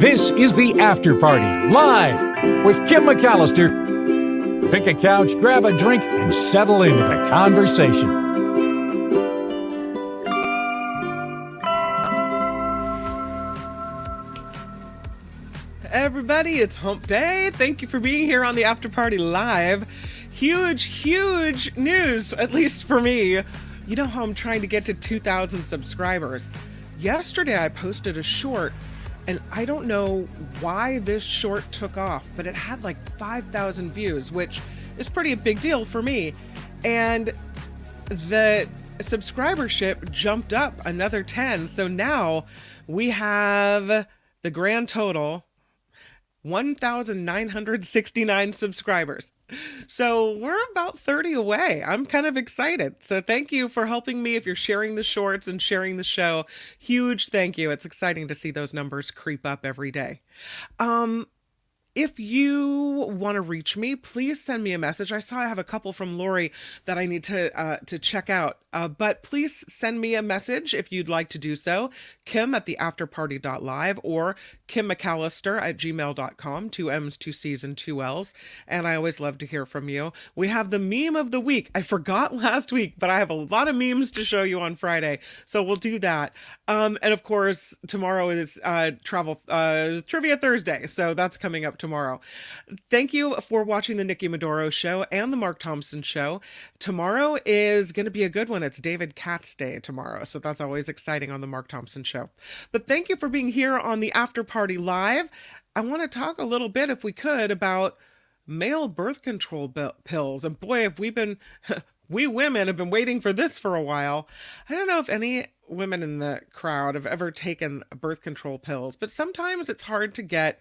This is the After Party, live with Kim McAllister. Pick a couch, grab a drink, and settle into the conversation. Everybody, it's Hump Day. Thank you for being here on the After Party Live. Huge news, at least for me. You know how I'm trying to get to 2,000 subscribers. Yesterday, I posted a short, and I don't know why this short took off, but it had like 5,000 views, which is pretty a big deal for me. And the subscribership jumped up another 10. So now we have the grand total 1,969 subscribers. So we're about 30 away. I'm kind of excited. So thank you for helping me if you're sharing the shorts and sharing the show. Huge thank you. It's exciting to see those numbers creep up every day. If you want to reach me, please send me a message. I saw I have a couple from Lori that I need to check out. But please send me a message if you'd like to do so. Kim@theafterparty.live or kimmcallister@gmail.com. 2 M's, 2 C's, and 2 L's. And I always love to hear from you. We have the meme of the week. I forgot last week, but I have a lot of memes to show you on Friday. So we'll do that. And of course, tomorrow is Travel Trivia Thursday. So that's coming up tomorrow. Thank you for watching the Nikki Maduro Show and the Mark Thompson Show. Tomorrow is going to be a good one. It's David Katz Day tomorrow, so that's always exciting on the Mark Thompson Show. But thank you for being here on the After Party Live. I want to talk a little bit, if we could, about male birth control pills. And boy, have we women have been waiting for this for a while. I don't know if any women in the crowd have ever taken birth control pills, but sometimes it's hard to get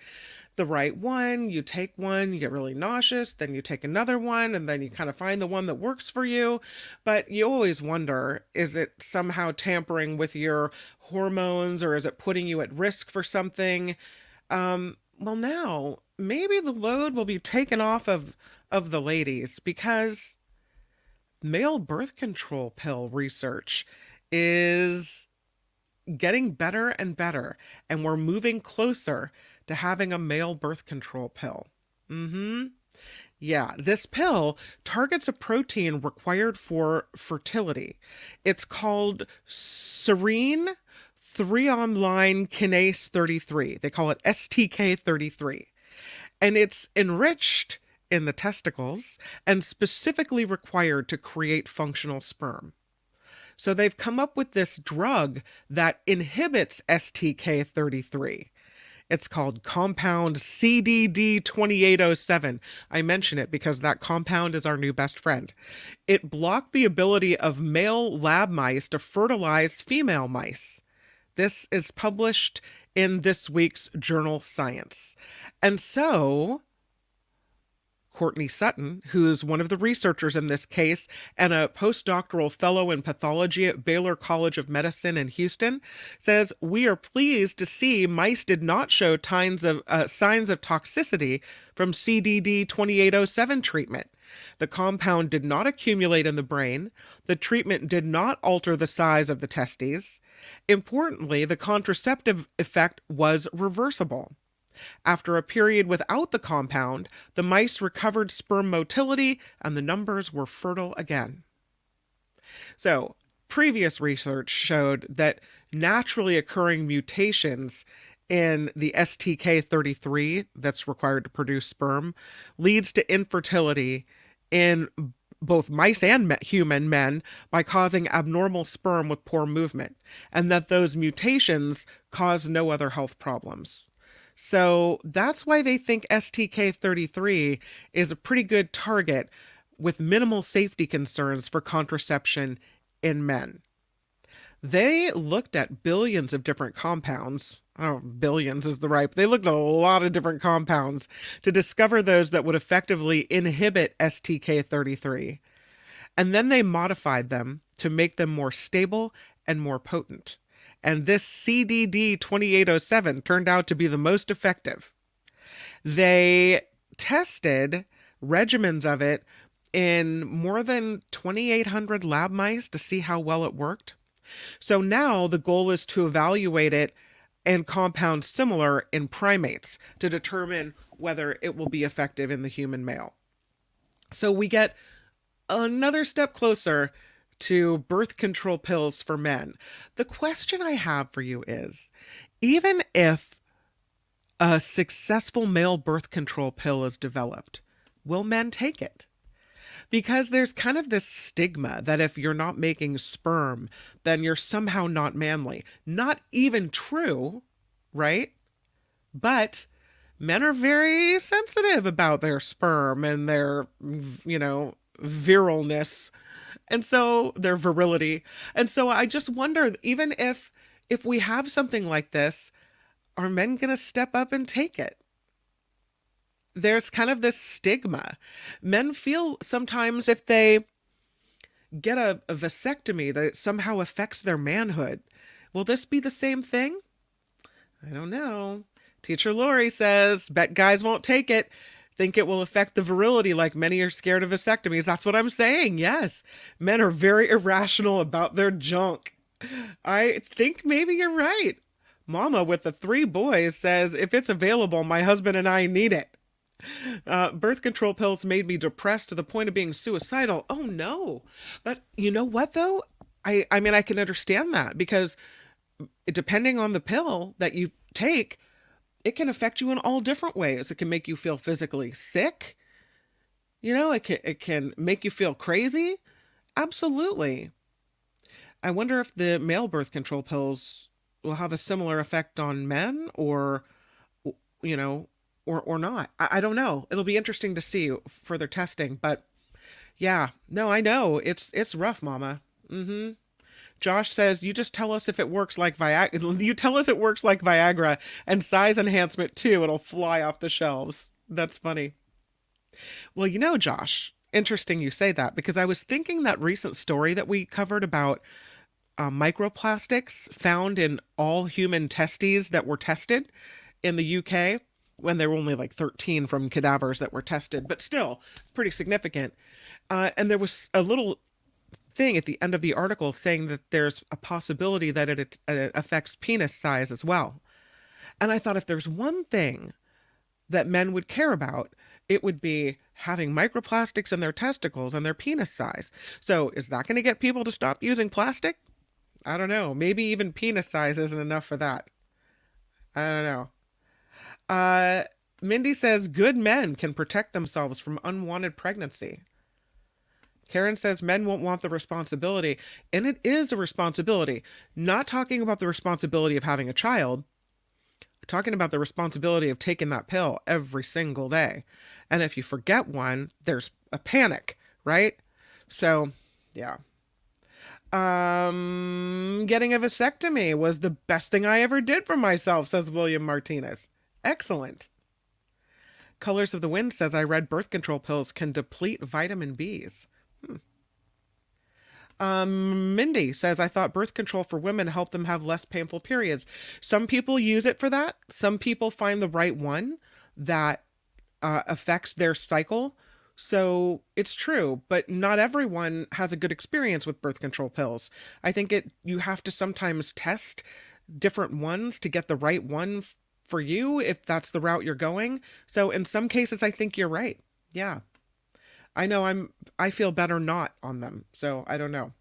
the right one. You take one, you get really nauseous, then you take another one, and then you kind of find the one that works for you. But you always wonder, is it somehow tampering with your hormones, or is it putting you at risk for something? Well, now maybe the load will be taken off of the ladies, because male birth control pill research is getting better and better, and we're moving closer to having a male birth control pill. Yeah, this pill targets a protein required for fertility. It's called serine threonine kinase 33. They call it STK33. And it's enriched in the testicles and specifically required to create functional sperm. So they've come up with this drug that inhibits STK33. It's called compound CDD2807. I mention it because that compound is our new best friend. It blocked the ability of male lab mice to fertilize female mice. This is published in this week's journal Science. And so Courtney Sutton, who's one of the researchers in this case and a postdoctoral fellow in pathology at Baylor College of Medicine in Houston, says, "We are pleased to see mice did not show signs of toxicity from CDD2807 treatment. The compound did not accumulate in the brain. The treatment did not alter the size of the testes. Importantly, the contraceptive effect was reversible. After a period without the compound, the mice recovered sperm motility and the numbers were fertile again." So, previous research showed that naturally occurring mutations in the STK33 that's required to produce sperm leads to infertility in both mice and human men by causing abnormal sperm with poor movement, and that those mutations cause no other health problems. So that's why they think STK33 is a pretty good target with minimal safety concerns for contraception in men. They looked at billions of different compounds. Oh, billions is the right. They looked at a lot of different compounds to discover those that would effectively inhibit STK33. And then they modified them to make them more stable and more potent. And this CDD2807 turned out to be the most effective. They tested regimens of it in more than 2,800 lab mice to see how well it worked. So now the goal is to evaluate it and compounds similar in primates to determine whether it will be effective in the human male. So we get another step closer to birth control pills for men. The question I have for you is, even if a successful male birth control pill is developed, will men take it? Because there's kind of this stigma that if you're not making sperm, then you're somehow not manly. Not even true, right? But men are very sensitive about their sperm and their, viralness. And so their virility. And so I just wonder, even if we have something like this, are men going to step up and take it? There's kind of this stigma. Men feel sometimes if they get a vasectomy that it somehow affects their manhood. Will this be the same thing? I don't know. Teacher Lori says, bet guys won't take it. Think it will affect the virility like many are scared of vasectomies. That's what I'm saying. Yes. Men are very irrational about their junk. I think maybe you're right. Mama with the 3 boys says, if it's available, my husband and I need it. Birth control pills made me depressed to the point of being suicidal. Oh no. But you know what though? I mean, I can understand that because depending on the pill that you take, it can affect you in all different ways. It can make you feel physically sick. It can make you feel crazy. Absolutely. I wonder if the male birth control pills will have a similar effect on men or, or not. I don't know. It'll be interesting to see further testing, but yeah, no, I know it's rough, Mama. Josh says, you just tell us if it works like Viagra. You tell us it works like Viagra and size enhancement too. It'll fly off the shelves. That's funny. Well, Josh, interesting you say that because I was thinking that recent story that we covered about microplastics found in all human testes that were tested in the UK when there were only like 13 from cadavers that were tested, but still pretty significant. And there was a little thing at the end of the article saying that there's a possibility that it affects penis size as well. And I thought if there's one thing that men would care about, it would be having microplastics in their testicles and their penis size. So is that going to get people to stop using plastic? I don't know. Maybe even penis size isn't enough for that. I don't know. Mindy says good men can protect themselves from unwanted pregnancy. Karen says men won't want the responsibility, and it is a responsibility. Not talking about the responsibility of having a child, talking about the responsibility of taking that pill every single day. And if you forget one, there's a panic, right? So, yeah. Getting a vasectomy was the best thing I ever did for myself, says William Martinez. Excellent. Colors of the Wind says I read birth control pills can deplete vitamin Bs. Mindy says, I thought birth control for women helped them have less painful periods. Some people use it for that. Some people find the right one that affects their cycle. So it's true, but not everyone has a good experience with birth control pills. I think you have to sometimes test different ones to get the right one for you if that's the route you're going. So in some cases, I think you're right. Yeah. I know I feel better not on them, so I don't know.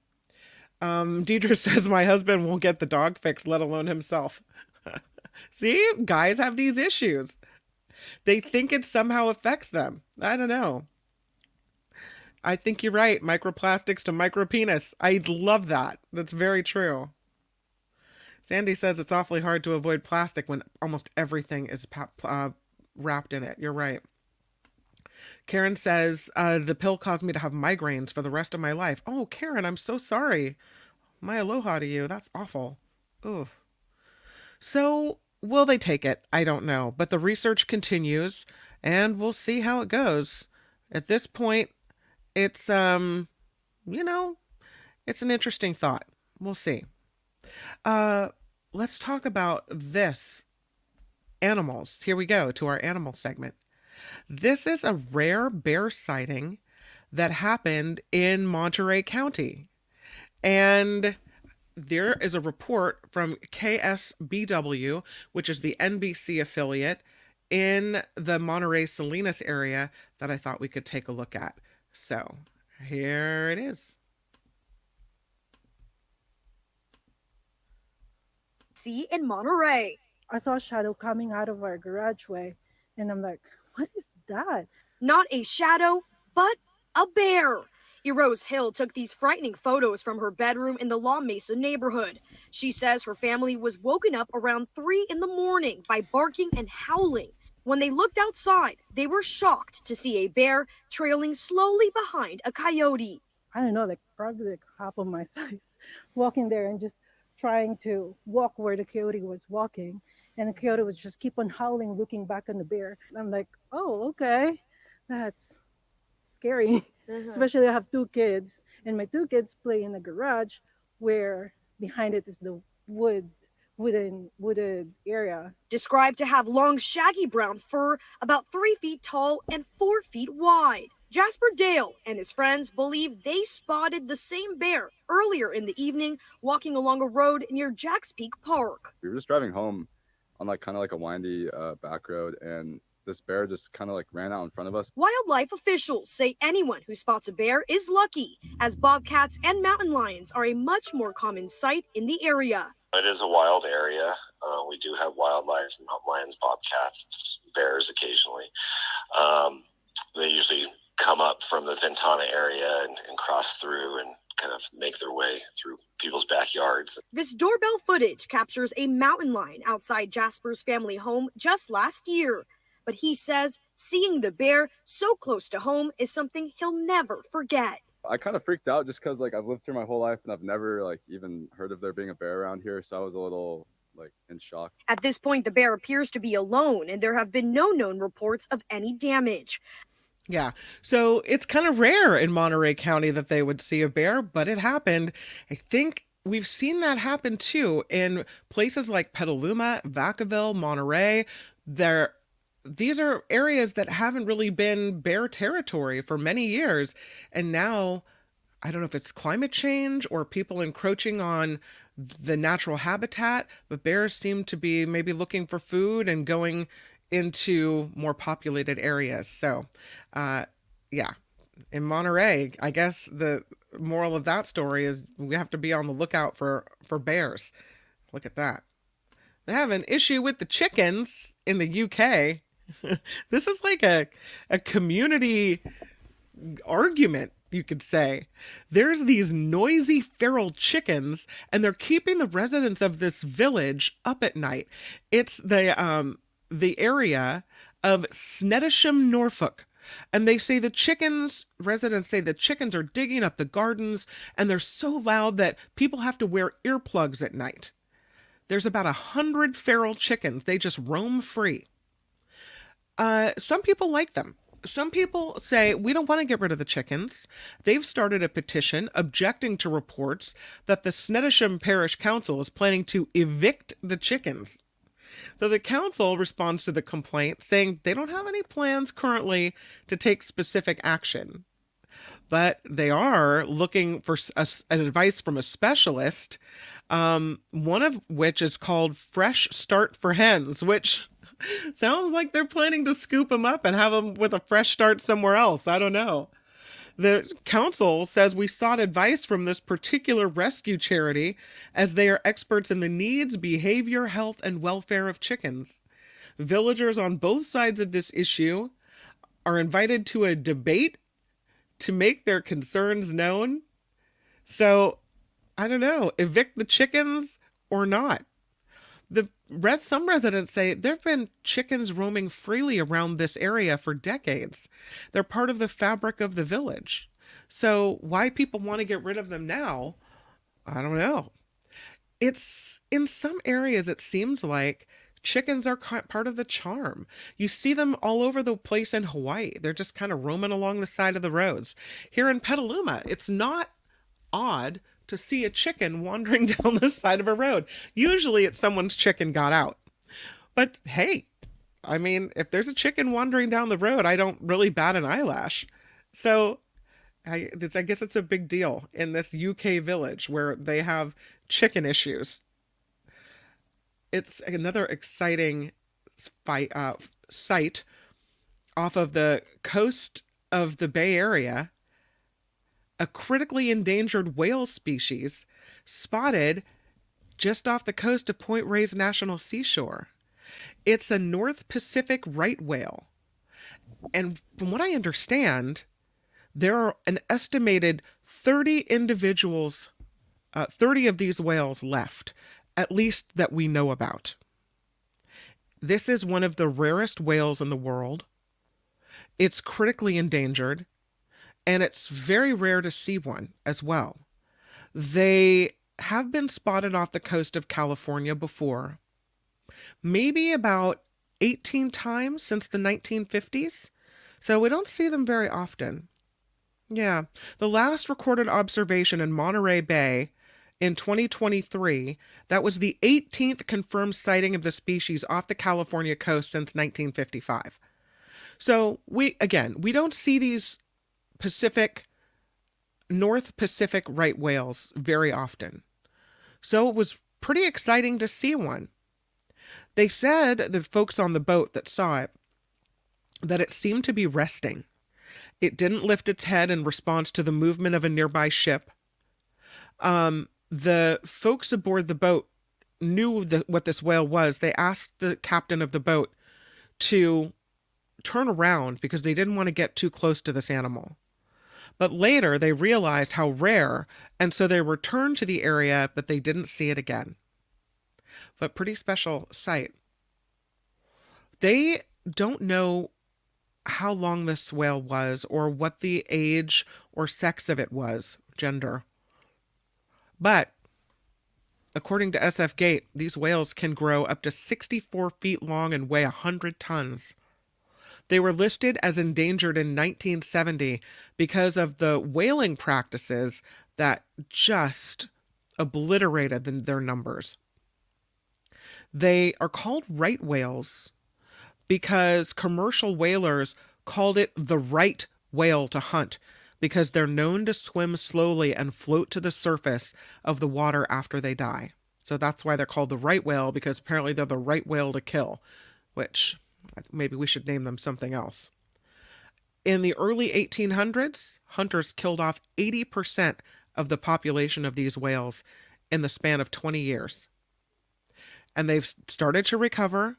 Deidre says my husband won't get the dog fixed, let alone himself. See, guys have these issues. They think it somehow affects them. I don't know. I think you're right. Microplastics to micropenis. I love that. That's very true. Sandy says it's awfully hard to avoid plastic when almost everything is wrapped in it. You're right. Karen says, the pill caused me to have migraines for the rest of my life. Oh, Karen, I'm so sorry. My aloha to you. That's awful. Ooh. So, will they take it? I don't know. But the research continues, and we'll see how it goes. At this point, it's, it's an interesting thought. We'll see. Let's talk about this. Animals. Here we go to our animal segment. This is a rare bear sighting that happened in Monterey County. And there is a report from KSBW, which is the NBC affiliate in the Monterey Salinas area, that I thought we could take a look at. So here it is. See in Monterey. I saw a shadow coming out of our garageway, and I'm like, what is that? Not a shadow, but a bear. Rose Hill took these frightening photos from her bedroom in the La Mesa neighborhood. She says her family was woken up around 3 in the morning by barking and howling. When they looked outside, they were shocked to see a bear trailing slowly behind a coyote. I don't know, like probably like half of my size, walking there and just trying to walk where the coyote was walking. And the coyote was just keep on howling, looking back on the bear. I'm like, oh, okay, that's scary. Especially I have 2 kids, and my 2 kids play in the garage where behind it is the wooded area. Described to have long, shaggy brown fur about 3 feet tall and 4 feet wide. Jasper Dale and his friends believe they spotted the same bear earlier in the evening walking along a road near Jacks Peak Park. We were just driving home on kind of a windy back road, and this bear just kind of ran out in front of us. Wildlife officials say anyone who spots a bear is lucky, as bobcats and mountain lions are a much more common sight in the area. It is a wild area. We do have wildlife, mountain lions, bobcats, bears occasionally. They usually come up from the Ventana area and cross through and kind of make their way through people's backyards. This doorbell footage captures a mountain lion outside Jasper's family home just last year. But he says seeing the bear so close to home is something he'll never forget. I kind of freaked out just because I've lived here my whole life and I've never even heard of there being a bear around here. So I was a little in shock. At this point, the bear appears to be alone and there have been no known reports of any damage. Yeah, so it's kind of rare in Monterey County that they would see a bear, but it happened. I think we've seen that happen too in places like Petaluma, Vacaville, Monterey. These are areas that haven't really been bear territory for many years. And now, I don't know if it's climate change or people encroaching on the natural habitat, but bears seem to be maybe looking for food and going into more populated areas. So, yeah, in Monterey, I guess the moral of that story is we have to be on the lookout for bears. Look at that. They have an issue with the chickens in the UK. This is like a community argument, you could say. There's these noisy feral chickens, and they're keeping the residents of this village up at night. It's the area of Snettisham, Norfolk. And they say residents say the chickens are digging up the gardens, and they're so loud that people have to wear earplugs at night. There's about 100 feral chickens. They just roam free. Some people like them. Some people say, we don't want to get rid of the chickens. They've started a petition objecting to reports that the Snettisham Parish Council is planning to evict the chickens. So the council responds to the complaint saying they don't have any plans currently to take specific action. But they are looking for an advice from a specialist, one of which is called Fresh Start for Hens, which sounds like they're planning to scoop them up and have them with a fresh start somewhere else. I don't know. The council says we sought advice from this particular rescue charity as they are experts in the needs, behavior, health, and welfare of chickens. Villagers on both sides of this issue are invited to a debate to make their concerns known. So, I don't know, evict the chickens or not. Some residents say there have been chickens roaming freely around this area for decades. They're part of the fabric of the village. So why people want to get rid of them now, I don't know. It's in some areas, it seems like chickens are part of the charm. You see them all over the place in Hawaii. They're just kind of roaming along the side of the roads. Here in Petaluma, it's not odd to see a chicken wandering down the side of a road. Usually it's someone's chicken got out. But hey, I mean, if there's a chicken wandering down the road, I don't really bat an eyelash. So I guess it's a big deal in this UK village where they have chicken issues. It's another exciting site off of the coast of the Bay Area. A critically endangered whale species spotted just off the coast of Point Reyes National Seashore. It's a North Pacific right whale. And from what I understand, there are an estimated 30 individuals, 30 of these whales left, at least that we know about. This is one of the rarest whales in the world. It's critically endangered, and it's very rare to see one as well. They have been spotted off the coast of California before, maybe about 18 times since the 1950s, so we don't see them very often. Yeah, the last recorded observation in Monterey Bay in 2023, that was the 18th confirmed sighting of the species off the California coast since 1955. So we don't see these North Pacific right whales very often. So it was pretty exciting to see one. They said, the folks on the boat that saw it, that it seemed to be resting. It didn't lift its head in response to the movement of a nearby ship. The folks aboard the boat knew what this whale was. They asked the captain of the boat to turn around because they didn't want to get too close to this animal. But later they realized how rare, and so they returned to the area, but they didn't see it again. But pretty special sight. They don't know how long this whale was or what the age or sex of it was, gender. But according to SF Gate, these whales can grow up to 64 feet long and weigh 100 tons. They were listed as endangered in 1970 because of the whaling practices that just obliterated their numbers. They are called right whales because commercial whalers called it the right whale to hunt because they're known to swim slowly and float to the surface of the water after they die. So that's why they're called the right whale, because apparently they're the right whale to kill, which maybe we should name them something else. In the early 1800s, hunters killed off 80% of the population of these whales in the span of 20 years. And they've started to recover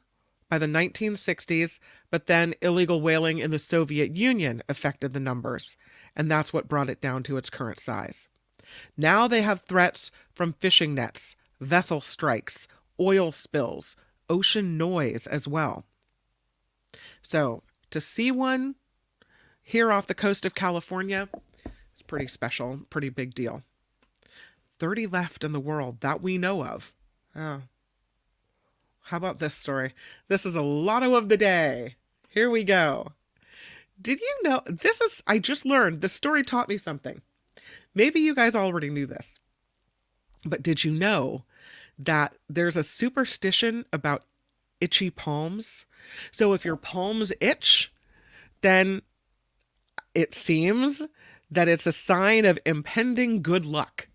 by the 1960s, but then illegal whaling in the Soviet Union affected the numbers, and that's what brought it down to its current size. Now they have threats from fishing nets, vessel strikes, oil spills, ocean noise as well. So to see one here off the coast of California, it's pretty special, pretty big deal. 30 left in the world that we know of. Oh. How about this story? This is a lotto of the day. Here we go. Did you know, I just learned, this story taught me something. Maybe you guys already knew this, but did you know that there's a superstition about itchy palms? So if your palms itch, then it seems that it's a sign of impending good luck.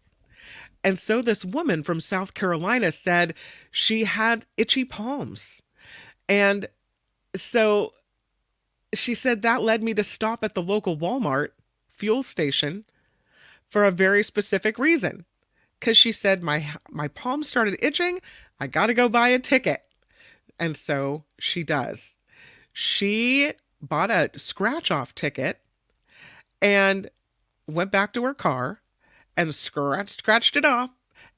And so this woman from South Carolina said she had itchy palms. And so she said that led me to stop at the local Walmart fuel station for a very specific reason. Because she said, my palms started itching. I got to go buy a ticket. And so she does. She bought a scratch-off ticket and went back to her car and scratched it off,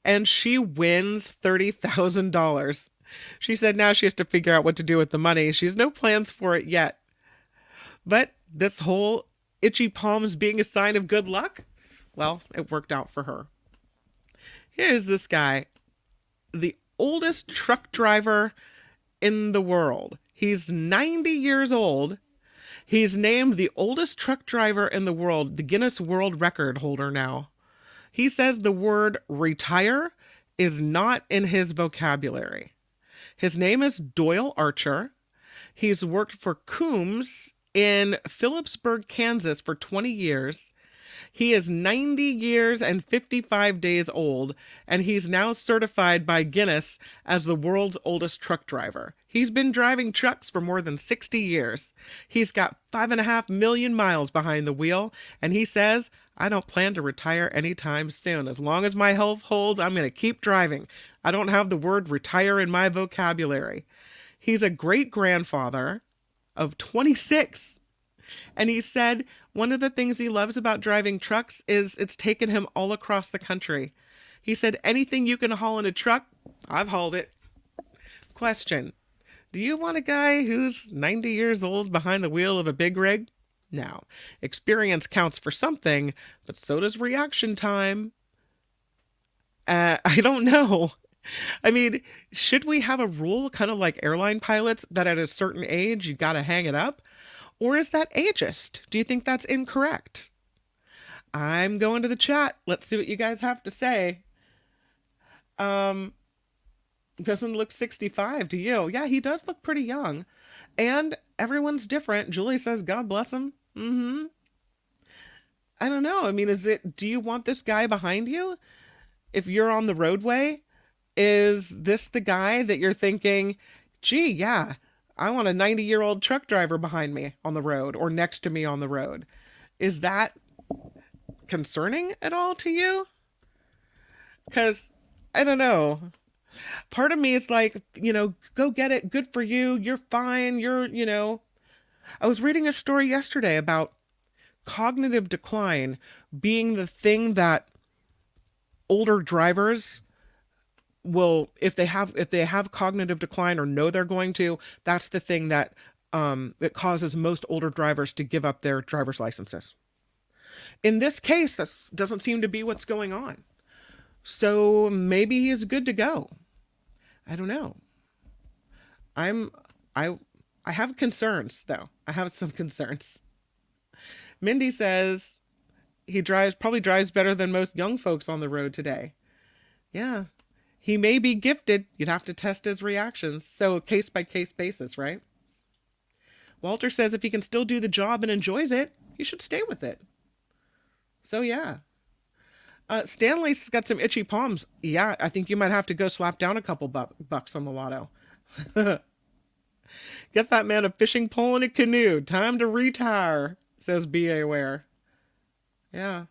and she wins $30,000. She said now she has to figure out what to do with the money. She has no plans for it yet. But this whole itchy palms being a sign of good luck, well, it worked out for her. Here's this guy, the oldest truck driver in the world. He's 90 years old. He's named the oldest truck driver in the world, the Guinness World Record holder now. He says the word retire is not in his vocabulary. His name is Doyle Archer. He's worked for Coombs in Phillipsburg, Kansas for 20 years. He is 90 years and 55 days old, and he's now certified by Guinness as the world's oldest truck driver. He's been driving trucks for more than 60 years. He's got 5.5 million miles behind the wheel, and he says, I don't plan to retire anytime soon. As long as my health holds, I'm going to keep driving. I don't have the word retire in my vocabulary. He's a great-grandfather of 26. And he said one of the things he loves about driving trucks is it's taken him all across the country. He said, anything you can haul in a truck, I've hauled it. Question. Do you want a guy who's 90 years old behind the wheel of a big rig? Now, experience counts for something, but so does reaction time. I don't know. I mean, should we have a rule, kind of like airline pilots, that at a certain age you got to hang it up? Or is that ageist? Do you think that's incorrect? I'm going to the chat. Let's see what you guys have to say. Doesn't look 65 to you. Yeah, he does look pretty young. And everyone's different. Julie says, God bless him. I don't know. I mean, do you want this guy behind you? If you're on the roadway, is this the guy that you're thinking, gee, yeah, I want a 90-year-old truck driver behind me on the road or next to me on the road? Is that concerning at all to you? Because, I don't know. Part of me is like, go get it. Good for you. You're fine. I was reading a story yesterday about cognitive decline being the thing that older drivers will, if they have cognitive decline or know they're going to, that's the thing that causes most older drivers to give up their driver's licenses. In this case, that doesn't seem to be what's going on. So maybe he is good to go. I don't know. I have concerns though. I have some concerns. Mindy says he probably drives better than most young folks on the road today. Yeah. He may be gifted. You'd have to test his reactions. So case by case basis, right? Walter says if he can still do the job and enjoys it, he should stay with it. So yeah. Stanley's got some itchy palms. Yeah, I think you might have to go slap down a couple bucks on the lotto. Get that man a fishing pole and a canoe. Time to retire, says B.A. Ware. Yeah.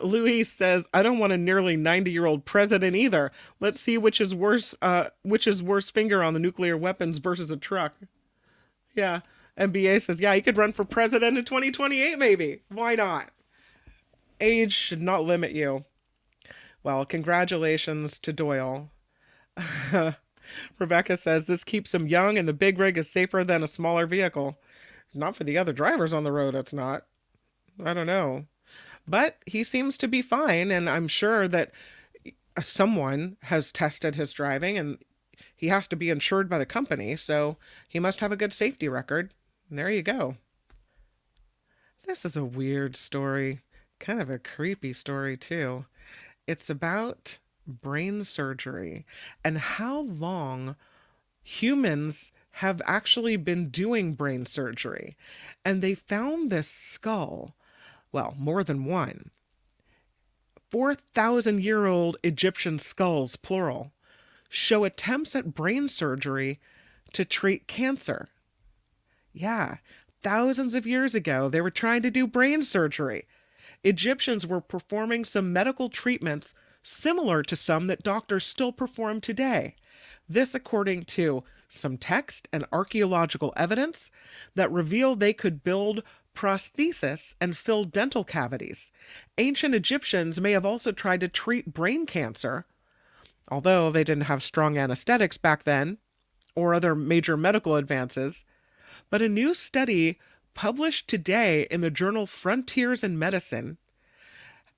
Louis says, I don't want a nearly 90-year-old president either. Let's see which is worse finger on the nuclear weapons versus a truck. Yeah. And B.A. says, yeah, he could run for president in 2028 maybe. Why not? Age should not limit you. Well, congratulations to Doyle. Rebecca says this keeps him young and the big rig is safer than a smaller vehicle. Not for the other drivers on the road, it's not. I don't know. But he seems to be fine, and I'm sure that someone has tested his driving, and he has to be insured by the company, so he must have a good safety record. And there you go. This is a weird story. Kind of a creepy story, too. It's about brain surgery and how long humans have actually been doing brain surgery. And they found this skull, well, more than one, 4,000-year-old Egyptian skulls, plural, show attempts at brain surgery to treat cancer. Yeah, thousands of years ago, they were trying to do brain surgery. Egyptians were performing some medical treatments similar to some that doctors still perform today. This according to some text and archaeological evidence that reveal they could build prosthesis and fill dental cavities. Ancient Egyptians may have also tried to treat brain cancer, although they didn't have strong anesthetics back then or other major medical advances. But a new study published today in the journal Frontiers in Medicine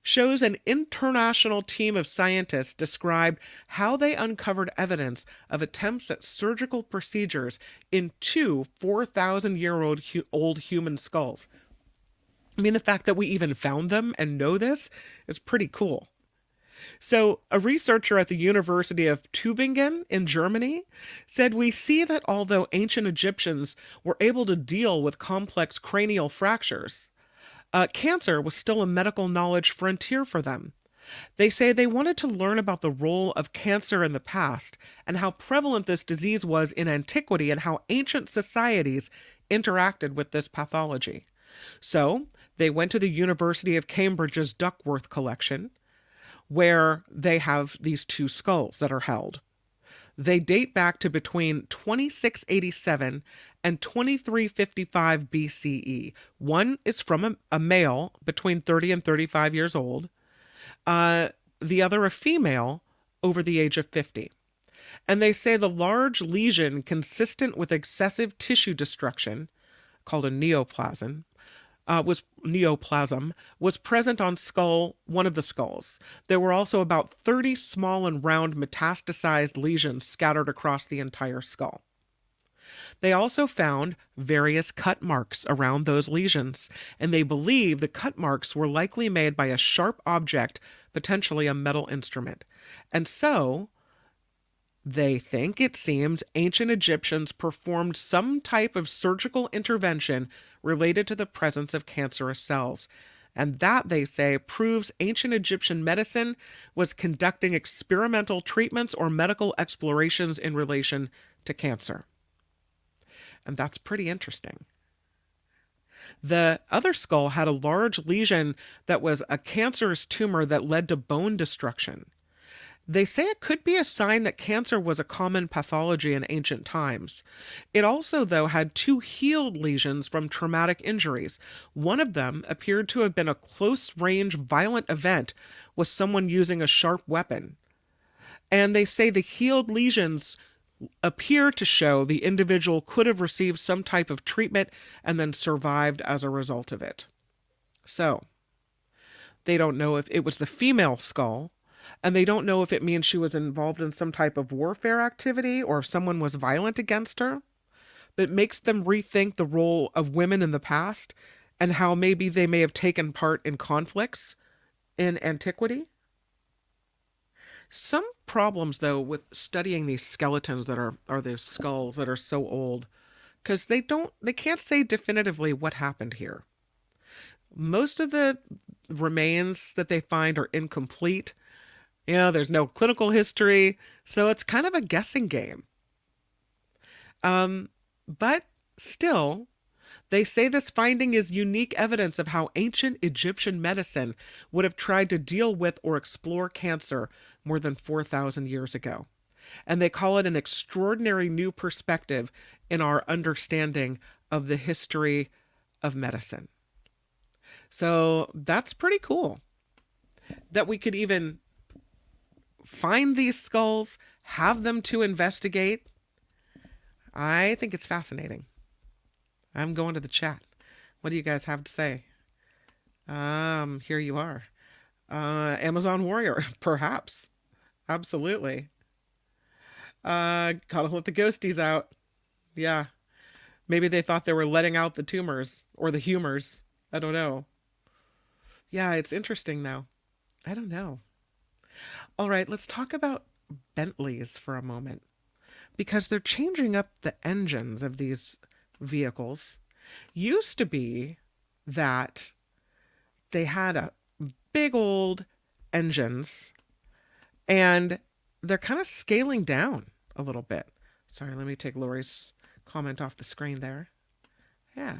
shows an international team of scientists described how they uncovered evidence of attempts at surgical procedures in two 4,000-year-old human skulls. I mean, the fact that we even found them and know this is pretty cool. So, a researcher at the University of Tübingen in Germany said, we see that although ancient Egyptians were able to deal with complex cranial fractures, Cancer was still a medical knowledge frontier for them. They say they wanted to learn about the role of cancer in the past and how prevalent this disease was in antiquity and how ancient societies interacted with this pathology. So they went to the University of Cambridge's Duckworth collection, where they have these two skulls that are held. They date back to between 2687 and 2355 BCE. One is from a male between 30 and 35 years old, the other a female over the age of 50. And they say the large lesion consistent with excessive tissue destruction, called a neoplasm, was present on one of the skulls. There were also about 30 small and round metastasized lesions scattered across the entire skull. They also found various cut marks around those lesions, and they believe the cut marks were likely made by a sharp object, potentially a metal instrument. And so they think, it seems, ancient Egyptians performed some type of surgical intervention related to the presence of cancerous cells. And that, they say, proves ancient Egyptian medicine was conducting experimental treatments or medical explorations in relation to cancer. And that's pretty interesting. The other skull had a large lesion that was a cancerous tumor that led to bone destruction. They say it could be a sign that cancer was a common pathology in ancient times. It also, though, had two healed lesions from traumatic injuries. One of them appeared to have been a close-range violent event with someone using a sharp weapon. And they say the healed lesions appear to show the individual could have received some type of treatment and then survived as a result of it. So, they don't know if it was the female skull, and they don't know if it means she was involved in some type of warfare activity or if someone was violent against her. But it makes them rethink the role of women in the past and how maybe they may have taken part in conflicts in antiquity. Some problems, though, with studying these skeletons that are these skulls that are so old, because they can't say definitively what happened here. Most of the remains that they find are incomplete. There's no clinical history, so it's kind of a guessing game. But still, they say this finding is unique evidence of how ancient Egyptian medicine would have tried to deal with or explore cancer more than 4,000 years ago. And they call it an extraordinary new perspective in our understanding of the history of medicine. So that's pretty cool that we could even find these skulls, have them to investigate. I think it's fascinating. I'm going to the chat. What do you guys have to say? Here you are. Amazon warrior, perhaps. Absolutely. Gotta let the ghosties out. Yeah. Maybe they thought they were letting out the tumors or the humors. I don't know. Yeah, it's interesting though. I don't know. All right, let's talk about Bentleys for a moment, because they're changing up the engines of these vehicles. Used to be that they had a big old engines, and they're kind of scaling down a little bit. Sorry, let me take Lori's comment off the screen there. Yeah.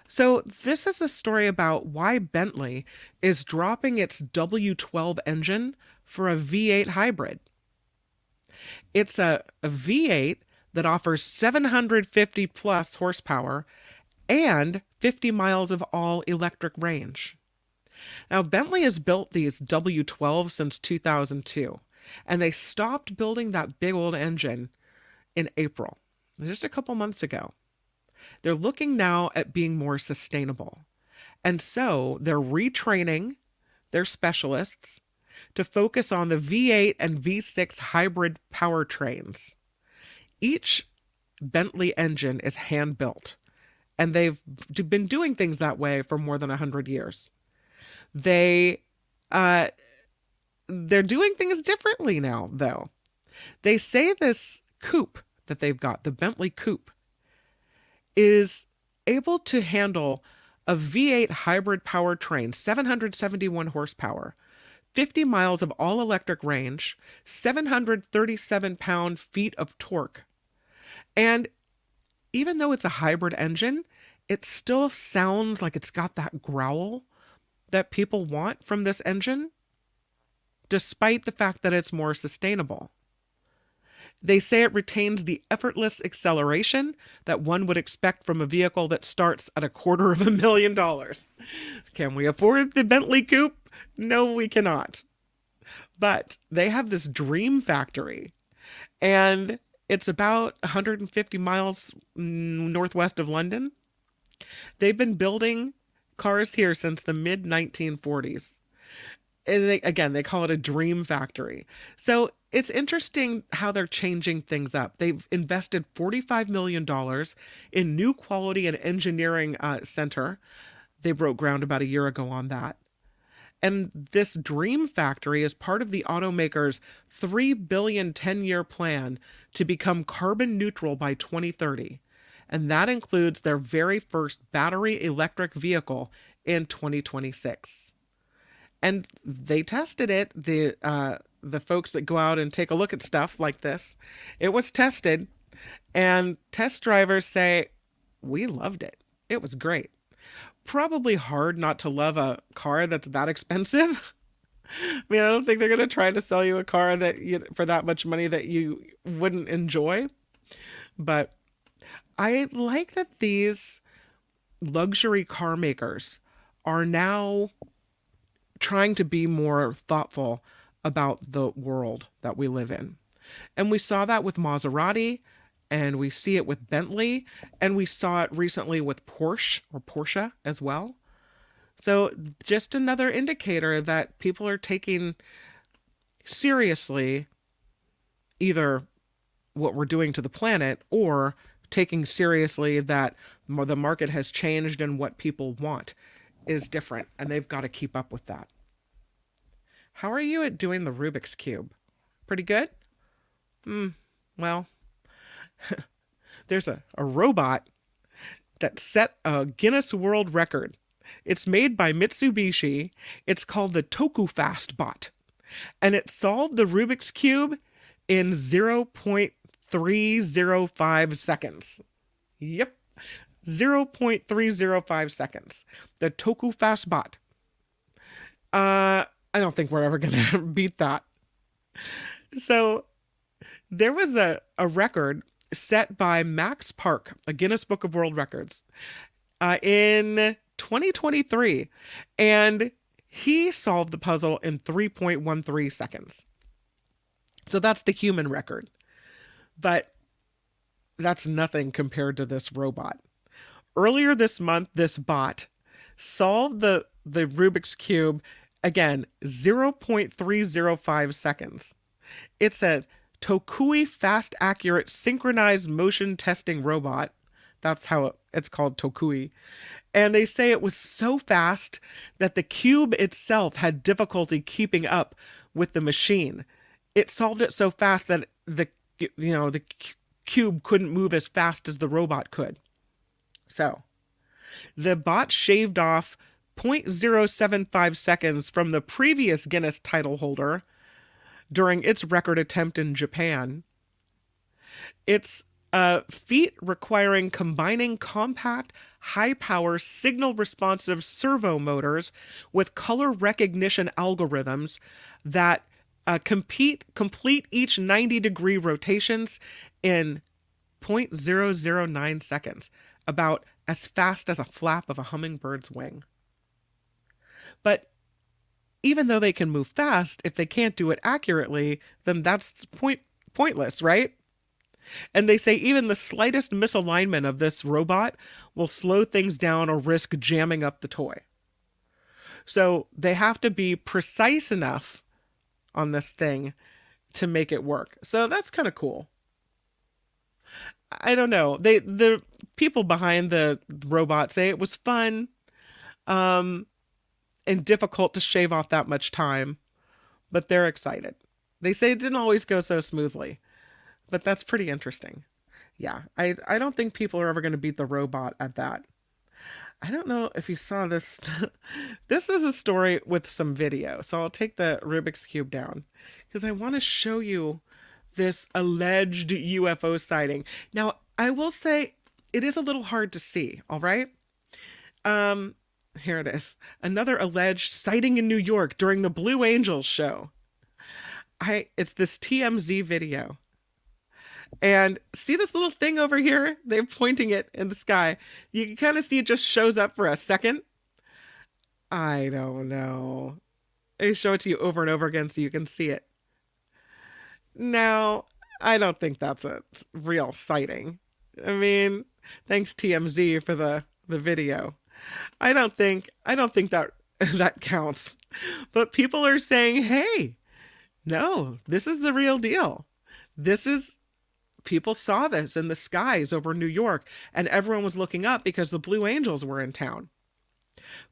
So this is a story about why Bentley is dropping its W12 engine for a V8 hybrid. It's a V8 that offers 750 plus horsepower and 50 miles of all electric range. Now, Bentley has built these W12 since 2002, and they stopped building that big old engine in April, just a couple months ago. They're looking now at being more sustainable. And so they're retraining their specialists to focus on the V8 and V6 hybrid powertrains. Each Bentley engine is hand-built, and they've been doing things that way for more than 100 years. They're doing things differently now, though. They say this coupe that they've got, the Bentley coupe, is able to handle a V8 hybrid powertrain, 771 horsepower, 50 miles of all-electric range, 737 pound-feet of torque. And even though it's a hybrid engine, it still sounds like it's got that growl that people want from this engine, despite the fact that it's more sustainable. They say it retains the effortless acceleration that one would expect from a vehicle that starts at $250,000. Can we afford the Bentley Coupe? No, we cannot. But they have this dream factory, and it's about 150 miles northwest of London. They've been building cars here since the mid-1940s. And they call it a dream factory. So it's interesting how they're changing things up. They've invested $45 million in new quality and engineering center. They broke ground about a year ago on that. And this dream factory is part of the automaker's $3 billion 10-year plan to become carbon neutral by 2030. And that includes their very first battery electric vehicle in 2026. And they tested it. The folks that go out and take a look at stuff like this, it was tested, and test drivers say, we loved it. It was great. Probably hard not to love a car that's that expensive. I mean, I don't think they're going to try to sell you a car that for that much money that you wouldn't enjoy. But I like that these luxury car makers are now trying to be more thoughtful about the world that we live in. And we saw that with Maserati, and we see it with Bentley, and we saw it recently with Porsche as well. So just another indicator that people are taking seriously either what we're doing to the planet, or taking seriously that the market has changed and what people want is different, and they've got to keep up with that. How are you at doing the Rubik's Cube? Pretty good? Well, there's a robot that set a Guinness World Record. It's made by Mitsubishi. It's called the TokuFast bot, and it solved the Rubik's Cube in 0.305 seconds. Yep. 0.305 seconds. The TokuFast bot. I don't think we're ever going to beat that. So there was a record set by Max Park, a Guinness Book of World Records, in 2023. And he solved the puzzle in 3.13 seconds. So that's the human record. But that's nothing compared to this robot. Earlier this month, this bot solved the Rubik's Cube, again, 0.305 seconds. It's a Tokui Fast Accurate Synchronized Motion Testing Robot. That's how it's called, Tokui. And they say it was so fast that the cube itself had difficulty keeping up with the machine. It solved it so fast that the cube couldn't move as fast as the robot could. So, the bot shaved off 0.075 seconds from the previous Guinness title holder during its record attempt in Japan. It's a feat requiring combining compact, high-power, signal-responsive servo motors with color recognition algorithms that complete each 90-degree rotations in 0.009 seconds, about as fast as a flap of a hummingbird's wing. But even though they can move fast, if they can't do it accurately, then that's pointless, right? And they say even the slightest misalignment of this robot will slow things down or risk jamming up the toy. So they have to be precise enough on this thing to make it work. So that's kind of cool. I don't know. The people behind the robot say it was fun, and difficult to shave off that much time, but they're excited. They say it didn't always go so smoothly, but that's pretty interesting. Yeah, I don't think people are ever going to beat the robot at that. I don't know if you saw this. This is a story with some video. So I'll take the Rubik's Cube down because I want to show you this alleged UFO sighting. Now, I will say it is a little hard to see, all right? Um, Here it is. Another alleged sighting in New York during the Blue Angels show. It's this TMZ video. And see this little thing over here? They're pointing it in the sky. You can kind of see it just shows up for a second. I don't know. They show it to you over and over again so you can see it. Now, I don't think that's a real sighting. I mean, thanks TMZ for the video. I don't think that that counts. But people are saying, "Hey, no, this is the real deal. This is People saw this in the skies over New York, and everyone was looking up because the Blue Angels were in town.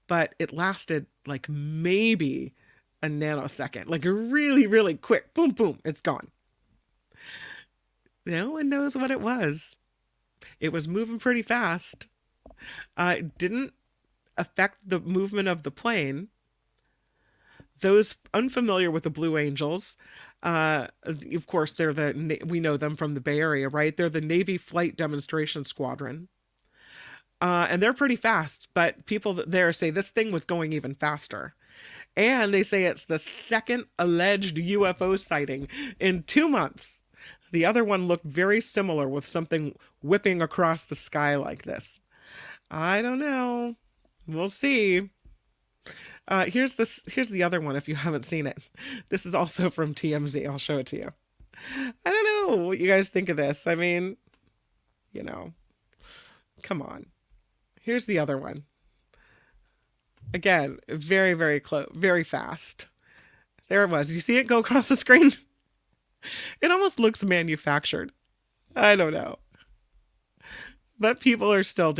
But it lasted like maybe a nanosecond, like a really, really quick boom, boom, it's gone. No one knows what it was. It was moving pretty fast. It didn't affect the movement of the plane. Those unfamiliar with the Blue Angels, of course, we know them from the Bay Area, right? They're the Navy Flight Demonstration Squadron. And they're pretty fast, but people there say this thing was going even faster. And they say it's the second alleged UFO sighting in 2 months. The other one looked very similar with something whipping across the sky like this. I don't know. We'll see. Here's the other one if you haven't seen it. This is also from TMZ. I'll show it to you. I don't know what you guys think of this. I mean, come on. Here's the other one. Again, very, very close, very fast. There it was. You see it go across the screen? It almost looks manufactured. I don't know. But people are still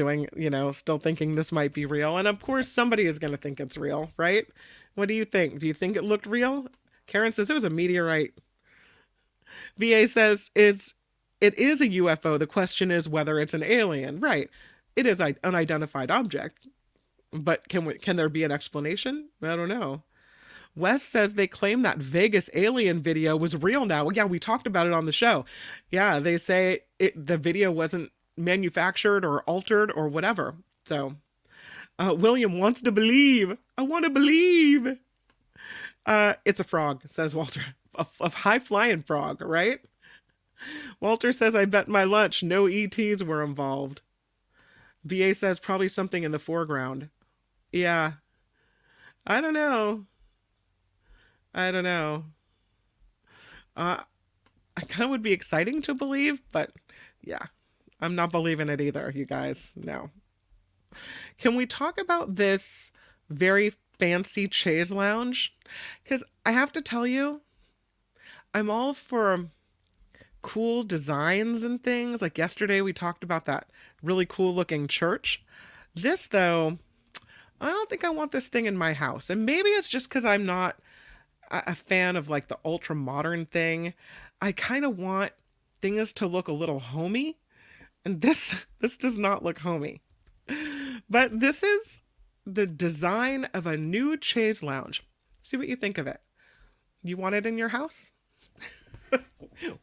still thinking this might be real. And of course, somebody is going to think it's real, right? What do you think? Do you think it looked real? Karen says it was a meteorite. VA says it is a UFO. The question is whether it's an alien. Right. It is an unidentified object. But can there be an explanation? I don't know. Wes says they claim that Vegas alien video was real now. Yeah, we talked about it on the show. Yeah, they say the video wasn't manufactured or altered or whatever. So William wants to believe. I want to believe. It's a frog, says Walter. A high-flying frog, right? Walter says, I bet my lunch no ETs were involved. VA says probably something in the foreground. Yeah. I don't know. I kind of would be exciting to believe, but yeah. I'm not believing it either, you guys. No. Can we talk about this very fancy chaise lounge? Because I have to tell you, I'm all for cool designs and things. Like yesterday, we talked about that really cool looking church. This, though, I don't think I want this thing in my house. And maybe it's just because I'm not a fan of like the ultra modern thing. I kind of want things to look a little homey. And this does not look homey. But this is the design of a new chaise lounge. See what you think of it. You want it in your house?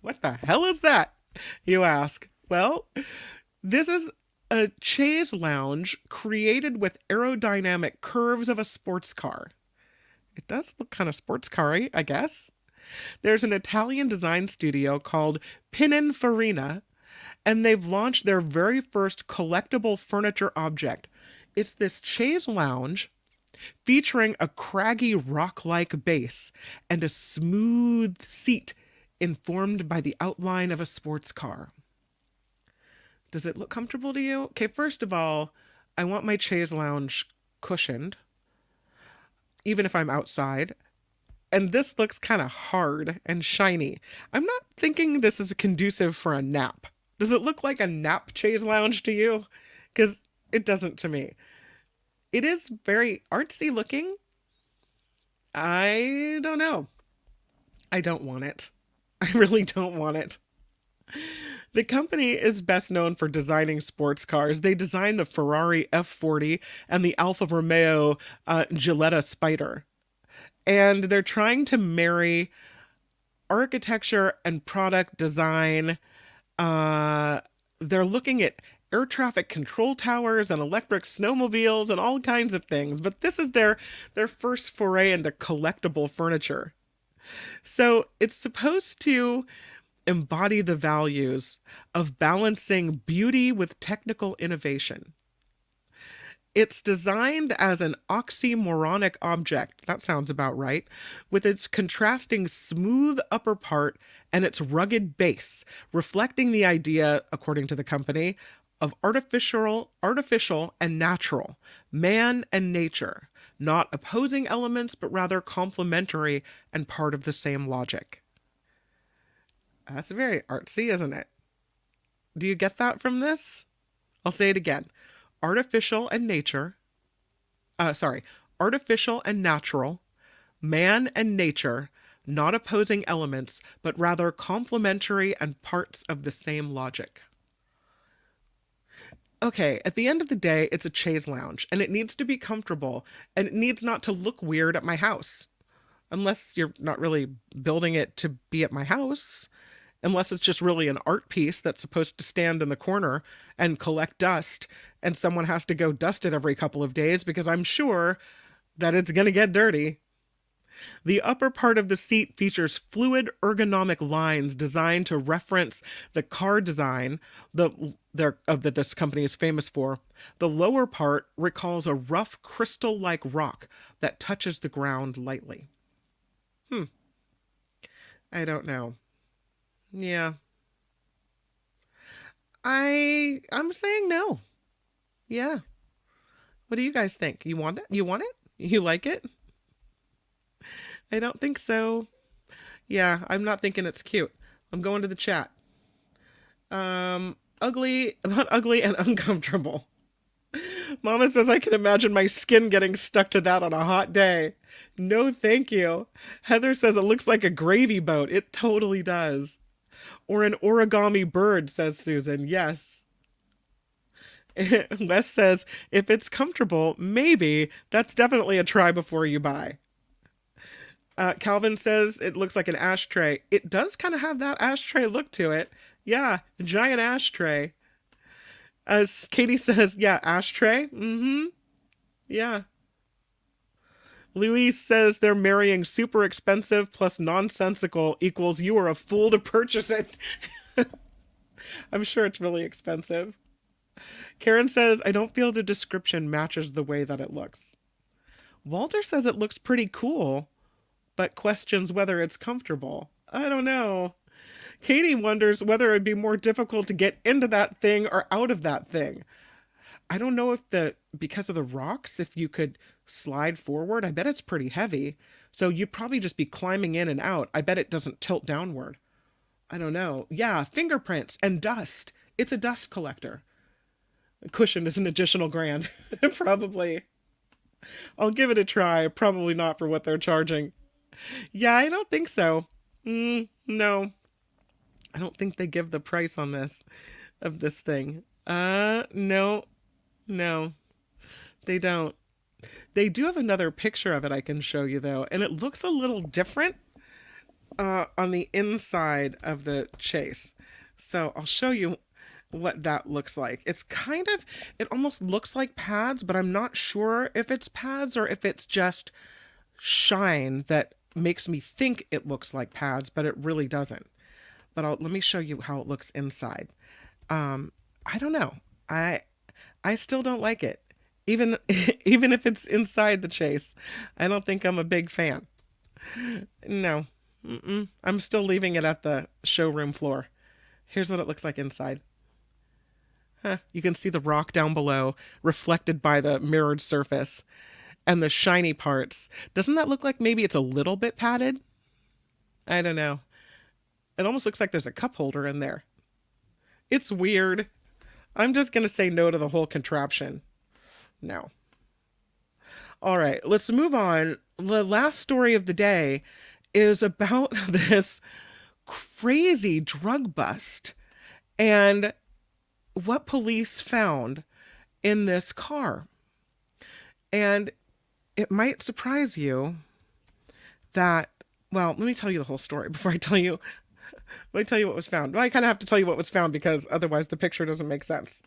What the hell is that? You ask. Well, this is a chaise lounge created with aerodynamic curves of a sports car. It does look kind of sports car-y, I guess. There's an Italian design studio called Pininfarina, and they've launched their very first collectible furniture object. It's this chaise lounge featuring a craggy rock-like base and a smooth seat informed by the outline of a sports car. Does it look comfortable to you? Okay, first of all, I want my chaise lounge cushioned, even if I'm outside. And this looks kind of hard and shiny. I'm not thinking this is conducive for a nap. Does it look like a nap chaise lounge to you? Because it doesn't to me. It is very artsy looking. I don't know. I don't want it. I really don't want it. The company is best known for designing sports cars. They designed the Ferrari F40 and the Alfa Romeo Giulietta Spider. And they're trying to marry architecture and product design. Uh, they're looking at air traffic control towers and electric snowmobiles and all kinds of things. But this is their first foray into collectible furniture. So it's supposed to embody the values of balancing beauty with technical innovation. It's designed as an oxymoronic object, that sounds about right, with its contrasting smooth upper part and its rugged base, reflecting the idea, according to the company, of artificial and natural, man and nature, not opposing elements, but rather complementary and part of the same logic. That's very artsy, isn't it? Do you get that from this? I'll say it again. Artificial and natural, man and nature, not opposing elements, but rather complementary and parts of the same logic. Okay, at the end of the day, it's a chaise lounge, and it needs to be comfortable, and it needs not to look weird at my house. Unless you're not really building it to be at my house. Unless it's just really an art piece that's supposed to stand in the corner and collect dust, and someone has to go dust it every couple of days because I'm sure that it's going to get dirty. The upper part of the seat features fluid ergonomic lines designed to reference the car design that this company is famous for. The lower part recalls a rough crystal-like rock that touches the ground lightly. I don't know. Yeah. I'm saying no. Yeah. What do you guys think? You want it? You want it? You like it? I don't think so. Yeah, I'm not thinking it's cute. I'm going to the chat. Ugly and uncomfortable. Mama says I can imagine my skin getting stuck to that on a hot day. No, thank you. Heather says it looks like a gravy boat. It totally does. Or an origami bird, says Susan. Yes. Wes says, if it's comfortable, maybe. That's definitely a try before you buy. Calvin says it looks like an ashtray. It does kind of have that ashtray look to it. Yeah, a giant ashtray. As Katie says, yeah, ashtray. Yeah. Louise says they're marrying super expensive plus nonsensical equals you are a fool to purchase it. I'm sure it's really expensive. Karen says, I don't feel the description matches the way that it looks. Walter says it looks pretty cool, but questions whether it's comfortable. I don't know. Katie wonders whether it'd be more difficult to get into that thing or out of that thing. I don't know if because of the rocks, if you could slide forward. I bet it's pretty heavy. So you'd probably just be climbing in and out. I bet it doesn't tilt downward. I don't know. Yeah, fingerprints and dust. It's a dust collector. A cushion is an additional $1,000. Probably. I'll give it a try. Probably not for what they're charging. Yeah, I don't think so. No. I don't think they give the price on this thing. No, they don't. They do have another picture of it I can show you though, and it looks a little different on the inside of the chase. So I'll show you what that looks like. It almost looks like pads, but I'm not sure if it's pads or if it's just shine that makes me think it looks like pads, but it really doesn't. But let me show you how it looks inside. I don't know. I still don't like it. Even if it's inside the chase, I don't think I'm a big fan. No. I'm still leaving it at the showroom floor. Here's what it looks like inside. You can see the rock down below reflected by the mirrored surface and the shiny parts. Doesn't that look like maybe it's a little bit padded? I don't know. It almost looks like there's a cup holder in there. It's weird. I'm just going to say no to the whole contraption. No. All right, let's move on. The last story of the day is about this crazy drug bust. And what police found in this car. And it might surprise you that, well, let me tell you the whole story before I tell you. Let me tell you what was found. Well, I kind of have to tell you what was found because otherwise the picture doesn't make sense.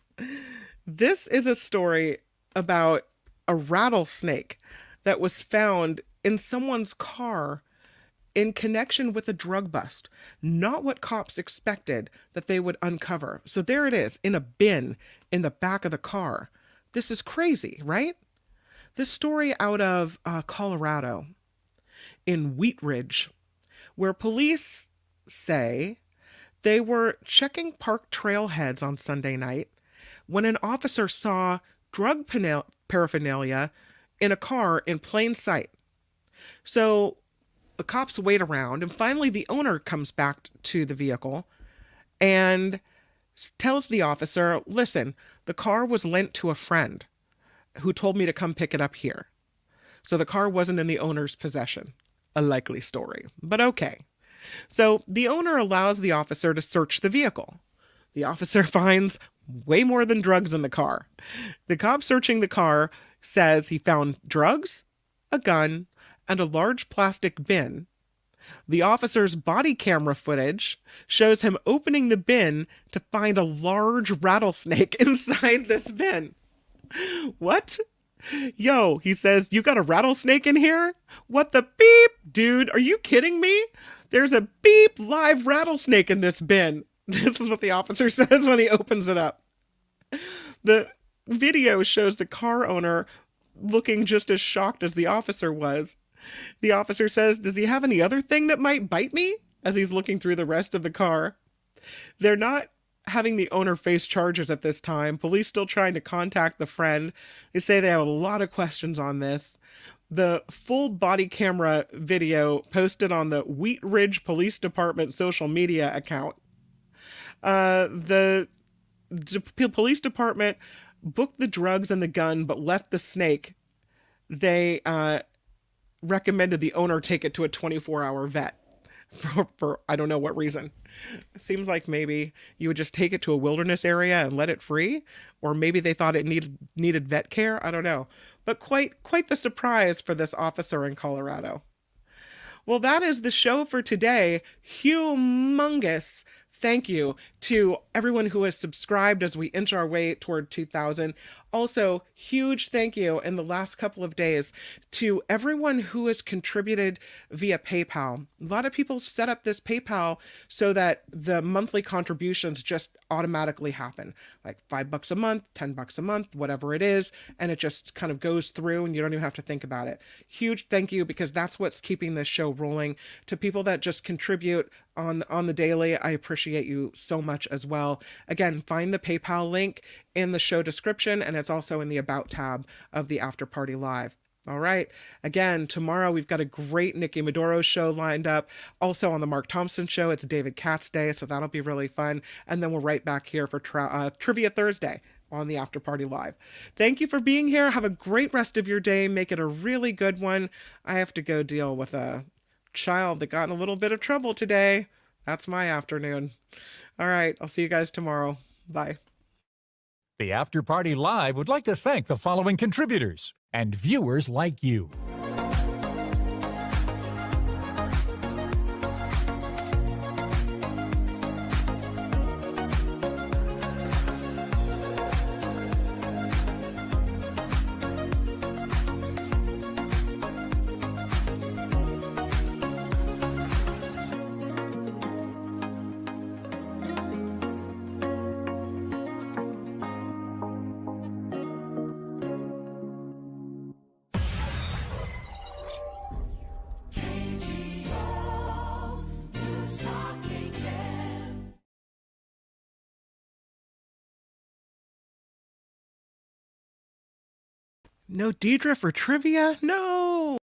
This is a story about a rattlesnake that was found in someone's car in connection with a drug bust. Not what cops expected that they would uncover. So there it is in a bin in the back of the car. This is crazy, right? This story out of Colorado in Wheat Ridge, where police say they were checking park trailheads on Sunday night when an officer saw drug paraphernalia in a car in plain sight. So the cops wait around, and finally the owner comes back to the vehicle and tells the officer, listen, the car was lent to a friend who told me to come pick it up here. So the car wasn't in the owner's possession. A likely story, but okay. So the owner allows the officer to search the vehicle. The officer finds way more than drugs in the car. The cop searching the car says he found drugs, a gun, and a large plastic bin. The officer's body camera footage shows him opening the bin to find a large rattlesnake inside this bin. What? Yo, he says, you got a rattlesnake in here? What the beep? Dude, are you kidding me? There's a beep live rattlesnake in this bin. This is what the officer says when he opens it up. The video shows the car owner looking just as shocked as the officer was. The officer says, does he have any other thing that might bite me? As he's looking through the rest of the car. They're not having the owner face charges at this time. Police still trying to contact the friend. They say they have a lot of questions on this. The full body camera video posted on the Wheat Ridge Police Department social media account. The police department booked the drugs and the gun, but left the snake. They recommended the owner take it to a 24-hour vet for I don't know what reason. It seems like maybe you would just take it to a wilderness area and let it free, or maybe they thought it needed vet care. I don't know, but quite the surprise for this officer in Colorado. Well, that is the show for today. Humongous thank you to everyone who has subscribed as we inch our way toward 2,000. Also, huge thank you in the last couple of days to everyone who has contributed via PayPal. A lot of people set up this PayPal so that the monthly contributions just automatically happen, like $5 a month, $10 a month, whatever it is, and it just kind of goes through and you don't even have to think about it. Huge thank you, because that's what's keeping this show rolling. To people that just contribute on the daily, I appreciate you so much as well. Again, find the PayPal link in the show description, and it's also in the About tab of the After Party Live. All right. Again, tomorrow we've got a great Nikki Maduro show lined up. Also on the Mark Thompson show, it's David Katz Day, so that'll be really fun. And then we're right back here for Trivia Thursday on the After Party Live. Thank you for being here. Have a great rest of your day. Make it a really good one. I have to go deal with a child that got in a little bit of trouble today. That's my afternoon. All right. I'll see you guys tomorrow. Bye. The After Party Live would like to thank the following contributors and viewers like you. No Deidre for trivia? No!